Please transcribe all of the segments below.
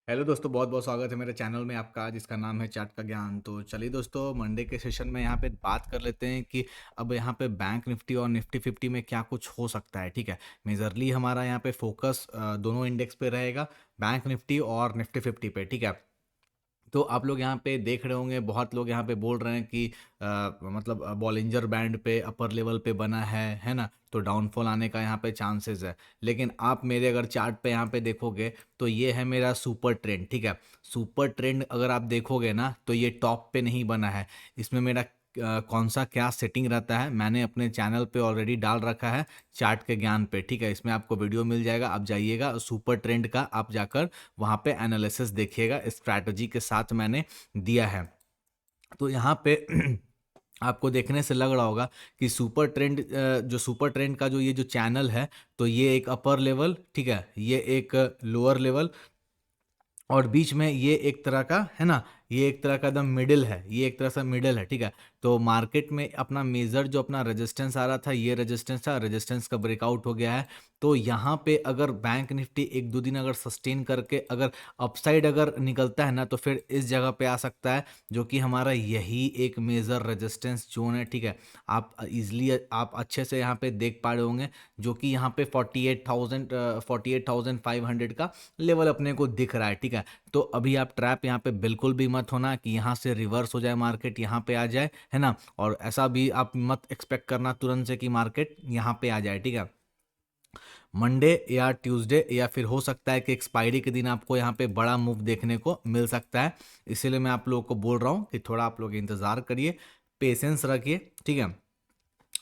Hello दोस्तों, बहुत बहुत स्वागत है मेरे चैनल में आपका, जिसका नाम है चार्ट का ज्ञान। तो चलिए दोस्तों, मंडे के सेशन में यहाँ पे बात कर लेते हैं कि अब यहाँ पे बैंक निफ्टी और निफ्टी 50 में क्या कुछ हो सकता है। ठीक है, मेजरली हमारा यहाँ पे फोकस दोनों इंडेक्स पे रहेगा, बैंक निफ्टी और निफ्टी 50 पे। ठीक है, तो आप लोग यहाँ पे देख रहे होंगे, बहुत लोग यहाँ पे बोल रहे हैं कि मतलब बॉलिंजर बैंड पे अपर लेवल पे बना है ना, तो डाउनफॉल आने का यहाँ पे चांसेस है। लेकिन आप मेरे अगर चार्ट पे यहाँ पे देखोगे तो ये है मेरा सुपर ट्रेंड। ठीक है, सुपर ट्रेंड अगर आप देखोगे ना तो ये टॉप पे नहीं बना है। इसमें मेरा कौन सा क्या सेटिंग रहता है मैंने अपने चैनल पे ऑलरेडी डाल रखा है, चार्ट के ज्ञान पे। ठीक है, इसमें आपको वीडियो मिल जाएगा, आप जाइएगा सुपर ट्रेंड का, आप जाकर वहाँ पे एनालिसिस देखिएगा, स्ट्रैटेजी के साथ मैंने दिया है। तो यहाँ पे आपको देखने से लग रहा होगा कि सुपर ट्रेंड जो सुपर ट्रेंड का जो ये जो चैनल है, तो ये एक अपर लेवल, ठीक है, ये एक लोअर लेवल, और बीच में ये एक तरह का है ना, ये एक तरह का एकदम मिडिल है, ये एक तरह से मिडिल है। ठीक है, तो मार्केट में अपना मेजर जो अपना रेजिस्टेंस आ रहा था, ये रेजिस्टेंस था, रेजिस्टेंस का ब्रेकआउट हो गया है। तो यहाँ पे अगर बैंक निफ्टी एक दो दिन अगर सस्टेन करके अगर अपसाइड अगर निकलता है ना, तो फिर इस जगह पे आ सकता है, जो कि हमारा यही एक मेजर रेजिस्टेंस जोन है। ठीक है, आप इजली आप अच्छे से यहाँ पे देख पा रहे होंगे, जो कि यहाँ पे 48,500 का लेवल अपने को दिख रहा है। ठीक है, तो अभी आप ट्रैप यहाँ पे बिल्कुल भी मत होना कि यहाँ से रिवर्स हो जाए, मार्केट यहाँ पे आ जाए, है ना। और ऐसा भी आप मत एक्सपेक्ट करना तुरंत से कि मार्केट यहाँ पे आ जाए। ठीक है, मंडे या ट्यूसडे या फिर हो सकता है कि एक्सपायरी के दिन आपको यहाँ पे बड़ा मूव देखने को मिल सकता है। इसीलिए मैं आप लोगों को बोल रहा हूँ कि थोड़ा आप लोग इंतज़ार करिए, पेशेंस रखिए। ठीक है,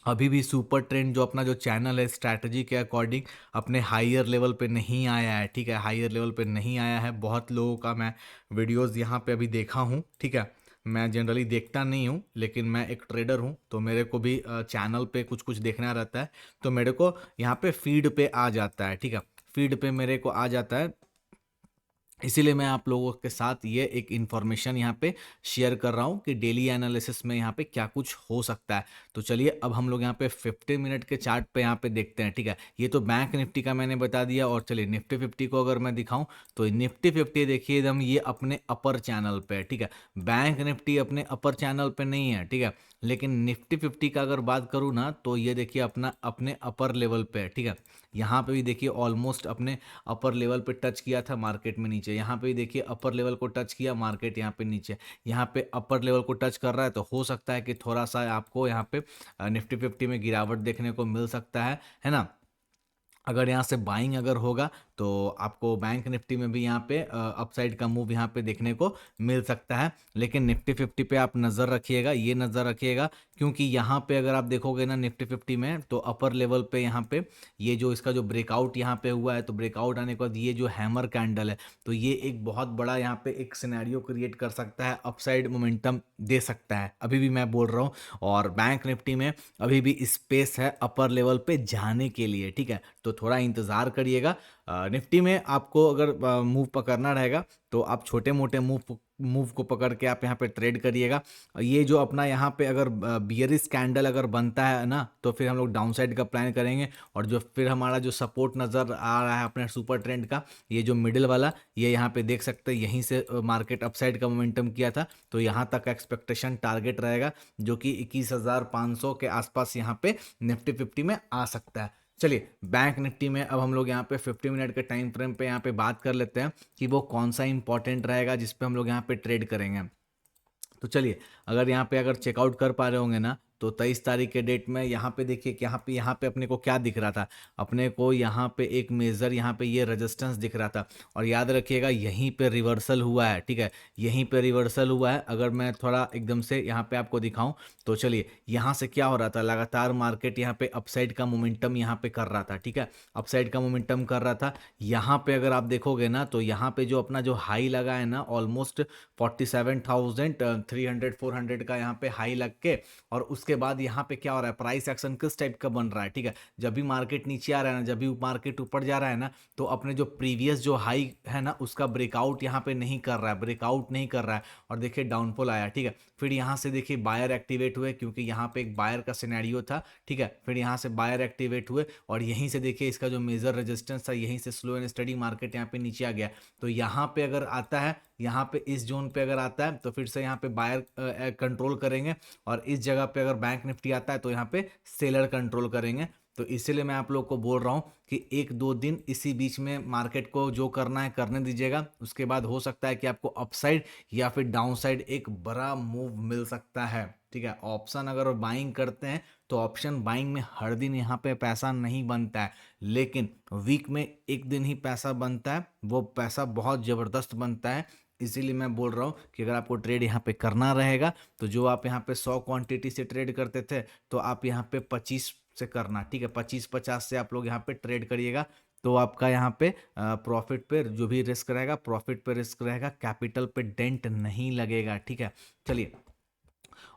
अभी भी सुपर ट्रेंड जो अपना जो चैनल है, स्ट्रैटेजी के अकॉर्डिंग अपने हायर लेवल पे नहीं आया है। ठीक है, हायर लेवल पे नहीं आया है। बहुत लोगों का मैं वीडियोस यहाँ पे अभी देखा हूँ। ठीक है, मैं जनरली देखता नहीं हूँ, लेकिन मैं एक ट्रेडर हूँ, तो मेरे को भी चैनल पे कुछ कुछ देखना रहता है, तो मेरे को यहाँ पे फीड पे आ जाता है। ठीक है, फीड पे मेरे को आ जाता है, इसीलिए मैं आप लोगों के साथ ये एक इन्फॉर्मेशन यहाँ पे शेयर कर रहा हूँ कि डेली एनालिसिस में यहाँ पे क्या कुछ हो सकता है। तो चलिए अब हम लोग यहाँ पे 50 मिनट के चार्ट पे यहाँ पे देखते हैं। ठीक है, ये तो बैंक निफ्टी का मैंने बता दिया, और चलिए निफ्टी 50 को अगर मैं दिखाऊं तो निफ्टी 50 देखिए एकदम ये अपने अपर चैनल पे है। ठीक है, बैंक निफ्टी अपने अपर चैनल पे नहीं है। ठीक है, लेकिन निफ्टी 50 का अगर बात करूँ ना, तो ये देखिए अपना अपने अपर लेवल पे है। ठीक है, यहाँ पे भी देखिए ऑलमोस्ट अपने अपर लेवल पे टच किया था, मार्केट में नीचे। यहाँ पे भी देखिए अपर लेवल को टच किया, मार्केट यहाँ पे नीचे। यहाँ पे अपर लेवल को टच कर रहा है, तो हो सकता है कि थोड़ा सा आपको यहाँ पे निफ्टी 50 में गिरावट देखने को मिल सकता है ना। अगर यहाँ से बाइंग अगर होगा तो आपको बैंक निफ्टी में भी यहाँ पे अपसाइड का मूव यहाँ पे देखने को मिल सकता है। लेकिन निफ्टी 50 पे आप नज़र रखिएगा, ये नज़र रखिएगा, क्योंकि यहाँ पे अगर आप देखोगे ना निफ्टी 50 में, तो अपर लेवल पे यहाँ पे ये जो इसका जो ब्रेकआउट यहाँ पे हुआ है, तो ब्रेकआउट आने के बाद ये जो हैमर कैंडल है, तो ये एक बहुत बड़ा यहाँ पे एक सिनेरियो क्रिएट कर सकता है, अपसाइड मोमेंटम दे सकता है, अभी भी मैं बोल रहा हूँ। और बैंक निफ्टी में अभी भी स्पेस है अपर लेवल पे जाने के लिए। ठीक है, तो थोड़ा इंतज़ार करिएगा। निफ्टी में आपको अगर मूव पकड़ना रहेगा, तो आप छोटे मोटे मूव को पकड़ के आप यहाँ पे ट्रेड करिएगा। ये जो अपना यहाँ पे अगर बियरिश कैंडल अगर बनता है ना, तो फिर हम लोग डाउन साइड का प्लान करेंगे। और जो फिर हमारा जो सपोर्ट नज़र आ रहा है अपने सुपर ट्रेंड का, ये जो मिडिल वाला, ये यहाँ पे देख सकते हैं, यहीं से मार्केट अपसाइड का मोमेंटम किया था, तो यहाँ तक एक्सपेक्टेशन टारगेट रहेगा, जो कि 21,500 के आसपास यहाँ पे निफ्टी 50 में आ सकता है। चलिए बैंक निफ्टी में अब हम लोग यहाँ पे 50 मिनट के टाइम फ्रेम पे यहाँ पे बात कर लेते हैं कि वो कौन सा इंपॉर्टेंट रहेगा जिस पे हम लोग यहाँ पे ट्रेड करेंगे। तो चलिए, अगर यहाँ पे अगर चेकआउट कर पा रहे होंगे ना, तो 23 तारीख के डेट में यहाँ पे देखिए कि यहाँ पे अपने को क्या दिख रहा था, अपने को यहाँ पे एक मेजर यहाँ पे ये रेजिस्टेंस दिख रहा था, और याद रखिएगा यहीं पे रिवर्सल हुआ है। ठीक है, यहीं पे रिवर्सल हुआ है। अगर मैं थोड़ा एकदम से यहाँ पे आपको दिखाऊं, तो चलिए यहाँ से क्या हो रहा था, लगातार मार्केट यहाँ पे अपसाइड का मोमेंटम यहाँ पे कर रहा था। ठीक है, अपसाइड का मोमेंटम कर रहा था। यहाँ पे अगर आप देखोगे ना, तो यहाँ पे जो अपना जो हाई लगा है ना, ऑलमोस्ट 47,300 400 का यहाँ पे हाई लग के, और उसके बाद यहाँ पे क्या हो रहा है, प्राइस एक्शन किस टाइप का बन रहा है, ठीक है। जब भी मार्केट नीचे आ रहा है ना, जब भी मार्केट ऊपर जा रहा है ना, तो अपने जो प्रीवियस जो हाई है ना उसका ब्रेकआउट यहाँ पे नहीं कर रहा है, ब्रेकआउट नहीं कर रहा है, और देखिए डाउनफॉल आया, ठीक है। फिर यहाँ से देखिए बायर एक्टिवेट हुए, क्योंकि यहाँ पे एक बायर का सिनेरियो था, ठीक है। फिर यहाँ से बायर एक्टिवेट हुए, और यहीं से देखिए इसका जो मेजर रेजिस्टेंस था, यहीं से स्लो एंड स्टडी मार्केट यहाँ पे नीचे आ गया। तो यहाँ पे अगर आता है, यहाँ पे इस जोन पे अगर आता है, तो फिर से यहाँ पे बायर कंट्रोल करेंगे, और इस जगह पे अगर बैंक निफ्टी आता है तो यहाँ पे सेलर कंट्रोल करेंगे। तो इसीलिए मैं आप लोग को बोल रहा हूँ कि एक दो दिन इसी बीच में मार्केट को जो करना है करने दीजिएगा, उसके बाद हो सकता है कि आपको अपसाइड या फिर डाउन साइड एक बड़ा मूव मिल सकता है, ठीक है। ऑप्शन अगर बाइंग करते हैं तो ऑप्शन बाइंग में हर दिन यहाँ पे पैसा नहीं बनता है, लेकिन वीक में एक दिन ही पैसा बनता है, वो पैसा बहुत ज़बरदस्त बनता है। इसीलिए मैं बोल रहा हूँ कि अगर आपको ट्रेड यहाँ पे करना रहेगा, तो जो आप यहाँ पे 100 क्वांटिटी से ट्रेड करते थे, तो आप यहाँ पे 25 से करना, ठीक है। 25-50 से आप लोग यहाँ पे ट्रेड करिएगा, तो आपका यहाँ पे प्रॉफिट पे जो भी रिस्क रहेगा, प्रॉफिट पे रिस्क रहेगा, कैपिटल पे डेंट नहीं लगेगा, ठीक है। चलिए,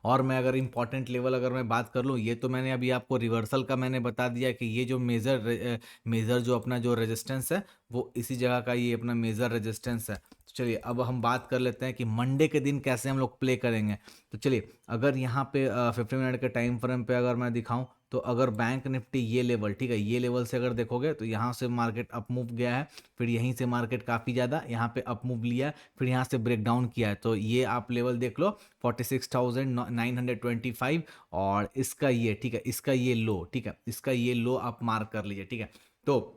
और मैं अगर इंपॉर्टेंट लेवल अगर मैं बात कर लूँ, ये तो मैंने अभी आपको रिवर्सल का मैंने बता दिया कि ये जो मेजर जो अपना जो रेजिस्टेंस है, वो इसी जगह का ये अपना मेजर रेजिस्टेंस है। तो चलिए अब हम बात कर लेते हैं कि मंडे के दिन कैसे हम लोग प्ले करेंगे। तो चलिए, अगर यहाँ पे 50 मिनट के टाइम फ्रेम पे अगर मैं दिखाऊं, तो अगर बैंक निफ्टी ये लेवल, ठीक है, ये लेवल से अगर देखोगे तो यहाँ से मार्केट अप मूव गया है, फिर यहीं से मार्केट काफ़ी ज़्यादा यहाँ पे अप मूव लिया है, फिर यहाँ से ब्रेक डाउन किया है। तो ये आप लेवल देख लो 46,925, और इसका ये, ठीक है, इसका ये लो, ठीक है, इसका ये लो आप मार्क कर लीजिए, ठीक है। तो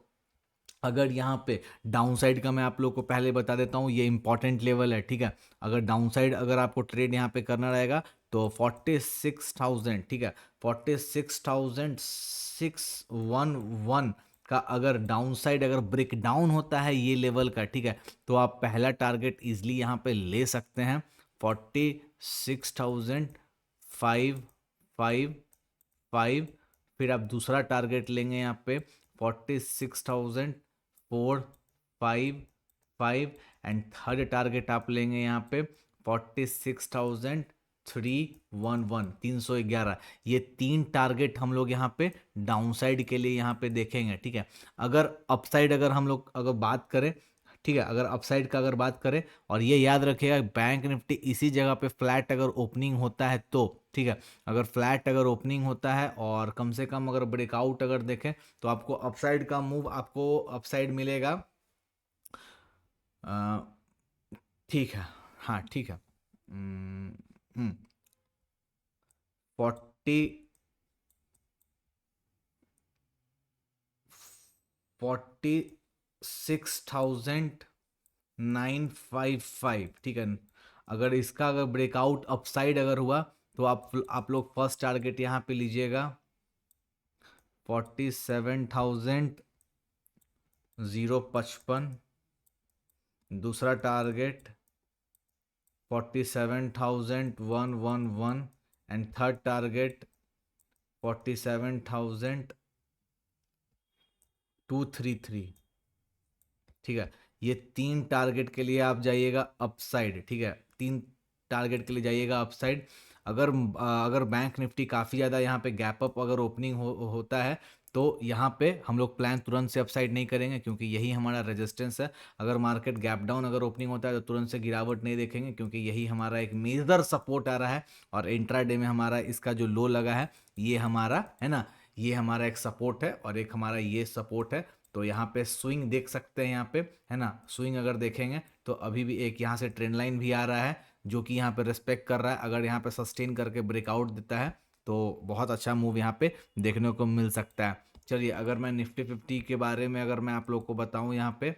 अगर यहाँ पे डाउन साइड का मैं आप लोग को पहले बता देता हूँ, ये इंपॉर्टेंट लेवल है, ठीक है। अगर डाउन साइड अगर आपको ट्रेड यहाँ पे करना रहेगा तो 46,000, ठीक है, 46,611 का अगर डाउन साइड अगर ब्रेक डाउन होता है ये लेवल का, ठीक है, तो आप पहला टारगेट इजली यहाँ पे ले सकते हैं 46,555। फिर आप दूसरा टारगेट लेंगे यहाँ पे 46,455, एंड थर्ड टारगेट आप लेंगे यहाँ पे 46,311, 311। ये तीन टारगेट हम लोग यहाँ पे डाउन साइड के लिए यहाँ पे देखेंगे, ठीक है। अगर अपसाइड अगर हम लोग अगर बात करें, ठीक है, अगर अपसाइड का अगर बात करें, और ये याद रखिएगा बैंक निफ्टी इसी जगह पे फ्लैट अगर ओपनिंग होता है तो, ठीक है, अगर फ्लैट अगर ओपनिंग होता है और कम से कम अगर ब्रेकआउट अगर देखें, तो आपको अपसाइड का मूव आपको अपसाइड मिलेगा। अ, ठीक है, हाँ ठीक है। 40 46,955, ठीक है। अगर इसका अगर ब्रेकआउट अपसाइड अगर हुआ, तो आप लोग फर्स्ट टारगेट यहाँ पे लीजिएगा 47,055, दूसरा टारगेट 47,111, एंड थर्ड टारगेट 47,233, ठीक है। ये तीन टारगेट के लिए आप जाइएगा अपसाइड, ठीक है, तीन टारगेट के लिए जाइएगा अपसाइड। अगर बैंक निफ्टी काफ़ी ज़्यादा यहाँ पे गैप अप अगर ओपनिंग होता है, तो यहाँ पे हम लोग प्लान तुरंत से अपसाइड नहीं करेंगे, क्योंकि यही हमारा रेजिस्टेंस है। अगर मार्केट गैप डाउन अगर ओपनिंग होता है तो तुरंत से गिरावट नहीं देखेंगे, क्योंकि यही हमारा एक मेजर सपोर्ट आ रहा है, और इंट्राडे में हमारा इसका जो लो लगा है, ये हमारा है ना, ये हमारा एक सपोर्ट है, और एक हमारा ये सपोर्ट है। तो यहाँ पे स्विंग देख सकते हैं, यहाँ पे है ना, स्विंग अगर देखेंगे तो अभी भी एक यहाँ से ट्रेंड लाइन भी आ रहा है, जो कि यहाँ पे रिस्पेक्ट कर रहा है। अगर यहाँ पे सस्टेन करके ब्रेकआउट देता है तो बहुत अच्छा मूव यहाँ पे देखने को मिल सकता है। चलिए, अगर मैं निफ्टी 50 के बारे में अगर मैं आप लोग को बताऊं यहाँ पे,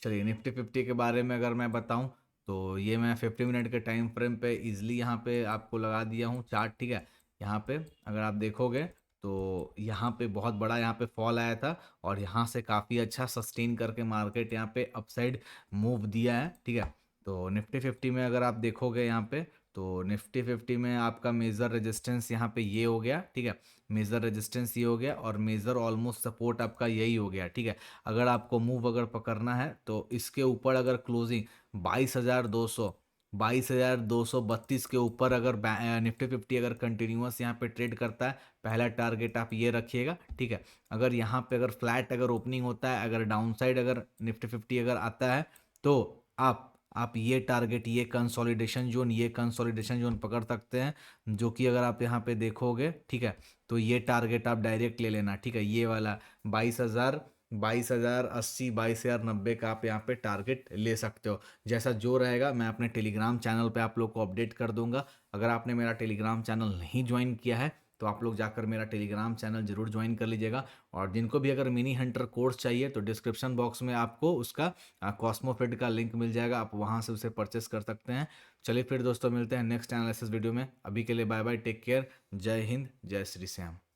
चलिए निफ्टी 50 के बारे में अगर मैं बताऊं, तो ये मैं 50 मिनट के टाइम फ्रेम पे इजीली यहाँ पे आपको लगा दिया हूँ चार्ट, ठीक है। यहाँ पे अगर आप देखोगे तो यहाँ पे बहुत बड़ा यहाँ पे फॉल आया था, और यहाँ से काफ़ी अच्छा सस्टेन करके मार्केट यहाँ पे अपसाइड मूव दिया है, ठीक है। तो निफ्टी 50 में अगर आप देखोगे यहाँ पे, तो निफ्टी 50 में आपका मेजर रेजिस्टेंस यहाँ पे ये हो गया, ठीक है, मेजर रेजिस्टेंस ये हो गया, और मेजर ऑलमोस्ट सपोर्ट आपका यही हो गया, ठीक है। अगर आपको मूव अगर पकड़ना है तो इसके ऊपर अगर क्लोजिंग 22,200 22,232 के ऊपर अगर निफ्टी 50 अगर कंटिन्यूअस यहाँ पे ट्रेड करता है, पहला टारगेट आप ये रखिएगा, ठीक है। अगर यहाँ पे अगर फ्लैट अगर ओपनिंग होता है, अगर डाउन साइड अगर निफ्टी 50 अगर आता है, तो आप ये टारगेट, ये कंसोलिडेशन जोन पकड़ सकते हैं, जो कि अगर आप यहाँ पे देखोगे, ठीक है, तो ये टारगेट आप डायरेक्ट ले लेना, ठीक है। ये वाला 22,080, 22,090 का आप यहाँ पे टारगेट ले सकते हो। जैसा जो रहेगा मैं अपने टेलीग्राम चैनल पे आप लोग को अपडेट कर दूंगा। अगर आपने मेरा टेलीग्राम चैनल नहीं ज्वाइन किया है तो आप लोग जाकर मेरा टेलीग्राम चैनल जरूर ज्वाइन कर लीजिएगा। और जिनको भी अगर मिनी हंटर कोर्स चाहिए तो डिस्क्रिप्शन बॉक्स में आपको उसका कॉस्मोफिट का लिंक मिल जाएगा, आप वहाँ से उसे परचेस कर सकते हैं। चलिए फिर दोस्तों, मिलते हैं नेक्स्ट एनालिसिस वीडियो में। अभी के लिए बाय बाय, टेक केयर, जय हिंद, जय श्री श्याम।